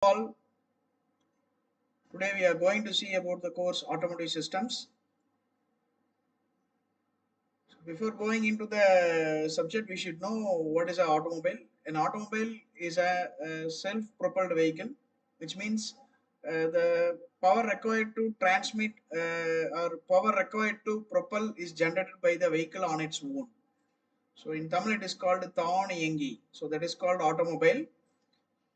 All, today we are going to see about the course automotive systems. So before going into the subject, we should know what is an automobile. An automobile is a self-propelled vehicle, which means the power required to transmit or power required to propel is generated by the vehicle on its own. So in Tamil it is called Thaan Iyangi. So that is called automobile.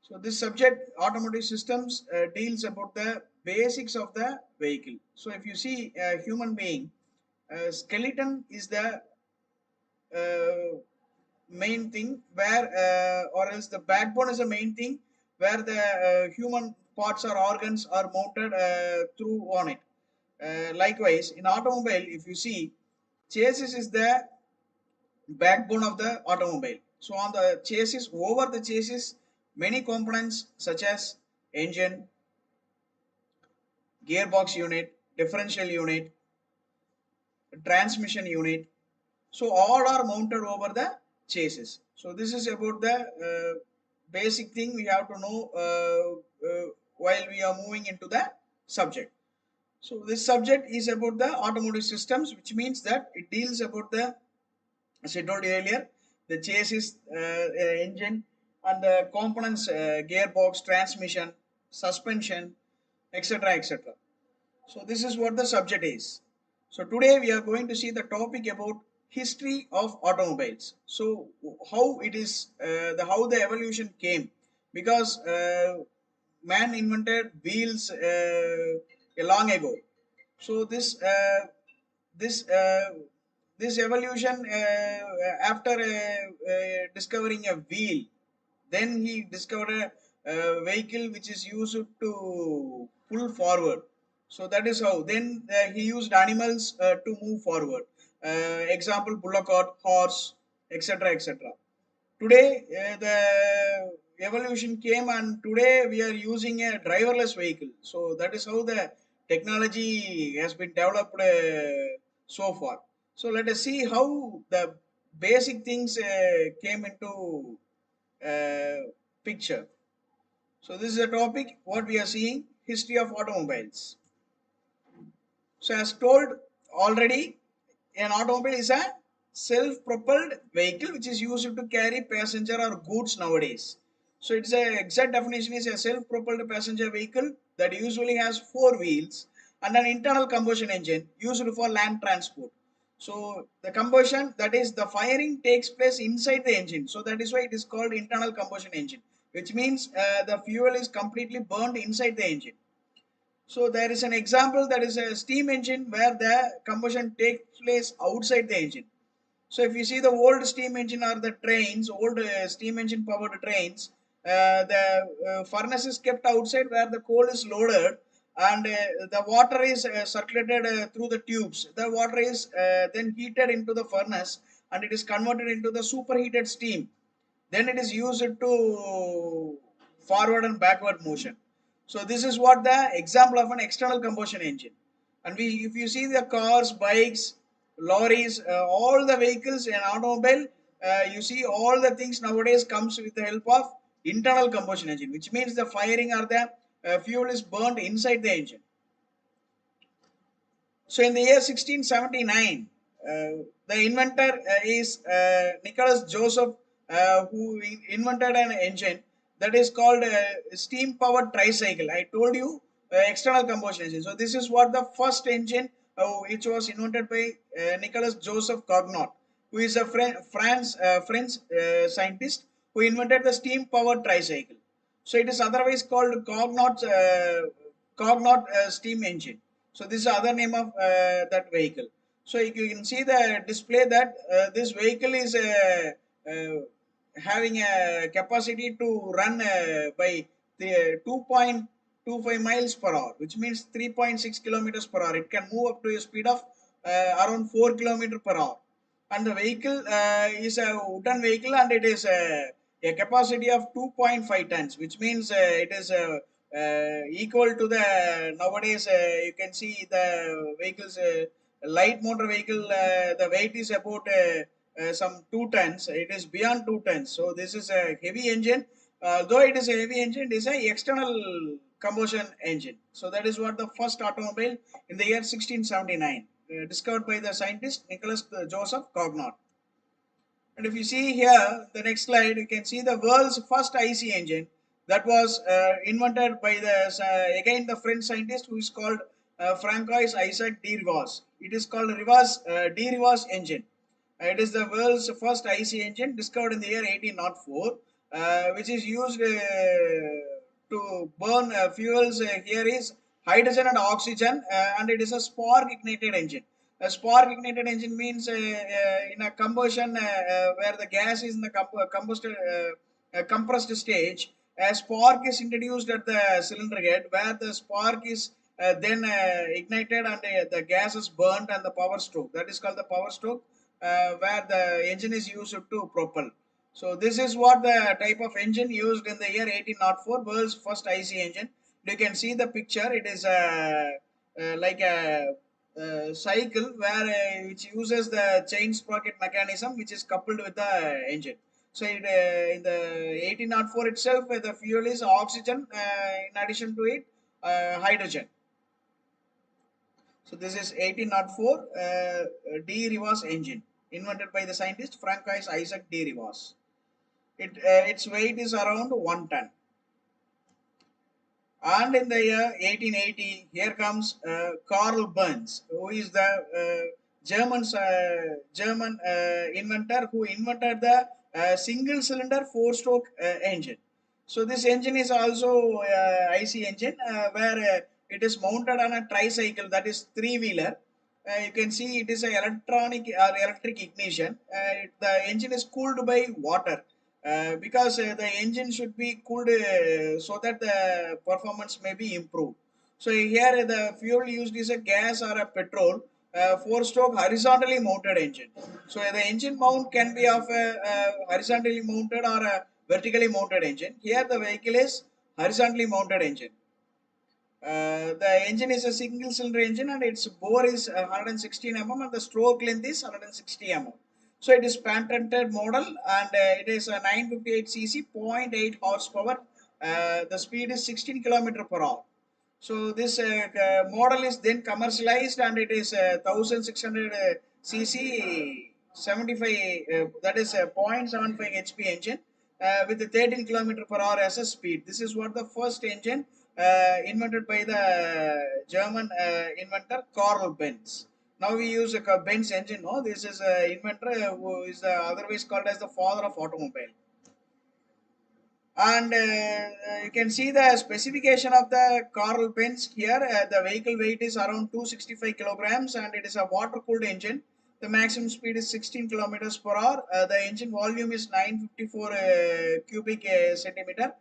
So this subject, automotive systems, deals about the basics of the vehicle. So if you see a human being, skeleton is the uh, main thing where, or else the backbone is the main thing where the human parts or organs are mounted through on it. Likewise, in automobile, if you see, chassis is the backbone of the automobile. So on the chassis, over the chassis, many components such as engine, gearbox unit, differential unit, transmission unit. So all are mounted over the chassis. So this is about the basic thing we have to know while we are moving into the subject. So this subject is about the automotive systems, which means that it deals about the, as I told you earlier, the chassis, engine, and the components, gearbox, transmission, suspension, etc., etc. So this is what the subject is. So today we are going to see the topic about history of automobiles. So how it is, how the evolution came, because man invented wheels long ago. So this this evolution after discovering a wheel, then he discovered a vehicle which is used to pull forward. So that is how. Then he used animals to move forward. Example: bullock cart, horse, etc., etc. Today the evolution came, and today we are using a driverless vehicle. So that is how the technology has been developed so far. So let us see how the basic things came into picture. So this is a topic what we are seeing: history of automobiles. So as told already, an automobile is a self-propelled vehicle which is used to carry passenger or goods nowadays. So it's a exact definition is a self-propelled passenger vehicle that usually has four wheels and an internal combustion engine used for land transport. So the combustion, that is the firing, takes place inside the engine. So that is why it is called internal combustion engine, which means the fuel is completely burned inside the engine. So there is an example, that is a steam engine where the combustion takes place outside the engine. So if you see the old steam engine or the trains, old steam engine powered trains, the furnace is kept outside where the coal is loaded, and the water is circulated through the tubes. The water is then heated into the furnace, and it is converted into the superheated steam. Then it is used to forward and backward motion. So this is what the example of an external combustion engine. And if you see the cars, bikes, lorries, all the vehicles in automobile, you see all the things nowadays comes with the help of internal combustion engine, which means the firing or the fuel is burned inside the engine. So in the year 1679, the inventor is Nicholas Joseph, who invented an engine that is called steam powered tricycle. I told you external combustion engine. So this is what the first engine which was invented by Nicholas Joseph Cognot, who is a French scientist who invented the steam powered tricycle. So it is otherwise called Cognot steam engine. So this is the other name of that vehicle. So you can see the display that this vehicle is having a capacity to run by 2.25 miles per hour, which means 3.6 kilometers per hour. It can move up to a speed of around 4 kilometers per hour. And the vehicle is a wooden vehicle, and it is a capacity of 2.5 tons, which means it is equal to the nowadays you can see the vehicles, light motor vehicle, the weight is about some 2 tons. It is beyond 2 tons. So this is a heavy engine Though it is a heavy engine, it is a external combustion engine. So that is what the first automobile in the year 1679, discovered by the scientist Nicholas Joseph Cognot. And if you see here, the next slide, you can see the world's first IC engine that was invented by again the French scientist who is called Francois Isaac de Rivas. It is called de Rivas engine. It is the world's first IC engine discovered in the year 1804, which is used to burn fuels. Here is hydrogen and oxygen, and it is a spark ignited engine. A spark ignited engine means in a combustion where the gas is in the compressed stage. A spark is introduced at the cylinder head where the spark is then ignited and the gas is burnt and the power stroke. That is called the power stroke, where the engine is used to propel. So this is what the type of engine used in the year 1804, world's first IC engine. You can see the picture. It is like a cycle where which uses the chain sprocket mechanism, which is coupled with the engine. So in the 1804 itself, the fuel is oxygen. In addition to it, hydrogen. So this is 1804 de Rivas engine, invented by the scientist Francois Isaac de Rivas. Its weight is around 1 ton. And in the year 1880, here comes Karl Benz, who is the German inventor who invented the single cylinder four-stroke engine. So this engine is also IC engine where it is mounted on a tricycle, that is three-wheeler. You can see it is a electronic or electric ignition. The engine is cooled by water because the engine should be cooled so that the performance may be improved. So here the fuel used is a gas or a petrol four-stroke horizontally mounted engine. So the engine mount can be of a horizontally mounted or a vertically mounted engine. Here the vehicle is horizontally mounted engine. The engine is a single cylinder engine and its bore is 116 mm and the stroke length is 160 mm. So it is patented model and it is a 958 cc, 0.8 horsepower. The speed is 16 km per hour. So this model is then commercialized and it is 1600 cc, 75 that is a 0.75 HP engine with a 13 km per hour as a speed. This is what the first engine invented by the German inventor Karl Benz. Now we use a Benz engine. No, this is an inventor who is otherwise called as the father of automobile. And you can see the specification of the Karl Benz here. The vehicle weight is around 265 kilograms and it is a water cooled engine. The maximum speed is 16 kilometers per hour. The engine volume is 954 cubic centimeter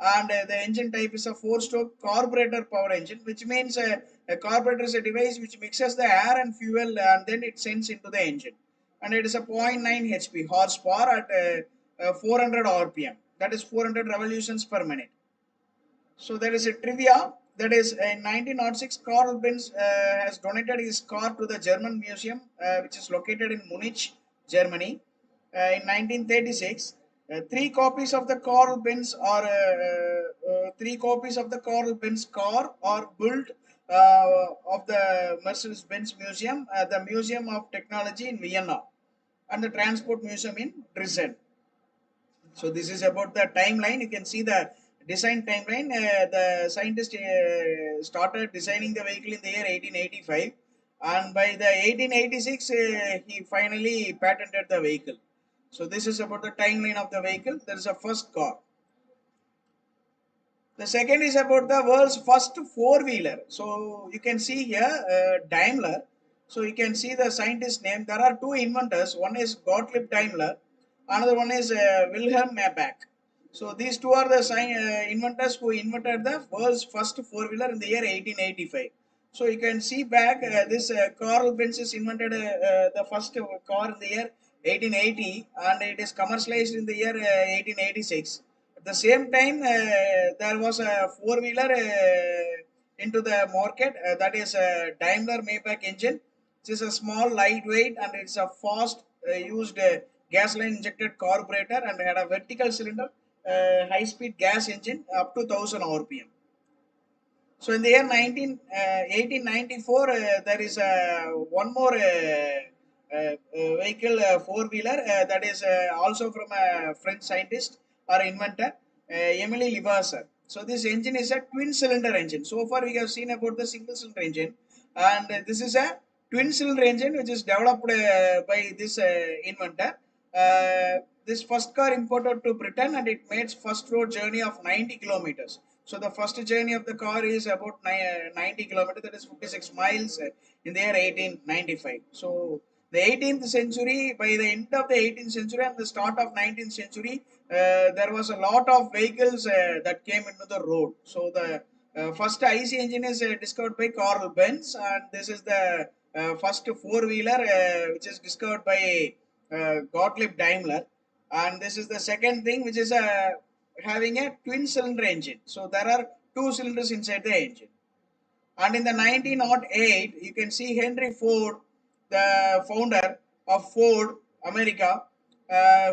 and the engine type is a four-stroke carburetor power engine, which means a carburetor is a device which mixes the air and fuel and then it sends into the engine. And it is a zero point 0.9 HP horsepower at 400 RPM, that is 400 revolutions per minute. So there is a trivia that is in 1906 Karl Benz has donated his car to the German museum which is located in Munich, Germany. In 1936 three copies of the Karl Benz car are built of the Mercedes-Benz Museum, the Museum of Technology in Vienna and the Transport Museum in Dresden. So this is about the timeline. You can see the design timeline. The scientist started designing the vehicle in the year 1885 and by the 1886 he finally patented the vehicle. So this is about the timeline of the vehicle. That is a first car. The second is about the world's first four-wheeler. So you can see here Daimler. So you can see the scientist name. There are two inventors. One is Gottlieb Daimler. Another one is Wilhelm Maybach. So these two are the inventors who invented the world's first four-wheeler in the year 1885. So you can see back this Karl Benz invented the first car in the year 1880 and it is commercialized in the year 1886. At the same time, there was a four-wheeler into the market that is a Daimler Maybach engine. It is a small, lightweight, and it's a fast used gasoline injected carburetor and had a vertical cylinder high speed gas engine up to 1000 rpm. So in the year 1894, there is one more vehicle, four wheeler, that is also from a French scientist or inventor, Emily Levasseur. So this engine is a twin cylinder engine. So far we have seen about the single cylinder engine, and this is a twin cylinder engine which is developed by this inventor. This first car imported to Britain, and it made first road journey of 90 kilometers. So the first journey of the car is about 90 kilometers, that is 56 miles, in the year 1895. So the 18th century, by the end of the 18th century and the start of 19th century, there was a lot of vehicles that came into the road. So the first IC engine is discovered by Carl Benz, and this is the first four-wheeler which is discovered by Gottlieb Daimler. And this is the second thing, which is having a twin cylinder engine. So there are two cylinders inside the engine. And in the 1908, you can see Henry Ford, the founder of Ford America,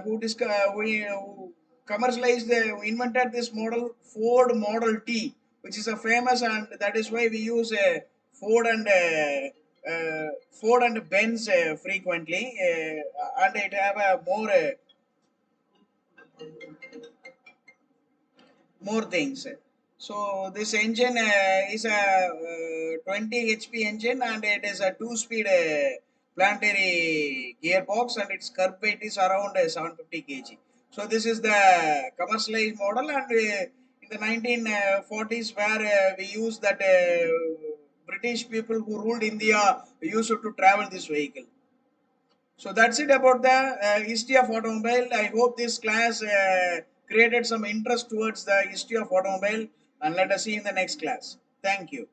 who commercialized, invented this model, Ford Model T, which is a famous, and that is why we use Ford and Ford and Benz frequently, and it have a more things. So this engine is a 20 HP engine, and it is a two-speed planetary gearbox, and its curb weight is around 750 kg. So this is the commercialized model, and in the 1940s, where we use that British people who ruled India used to travel this vehicle. So that's it about the history of automobile. I hope this class created some interest towards the history of automobile, and let us see in the next class. Thank you.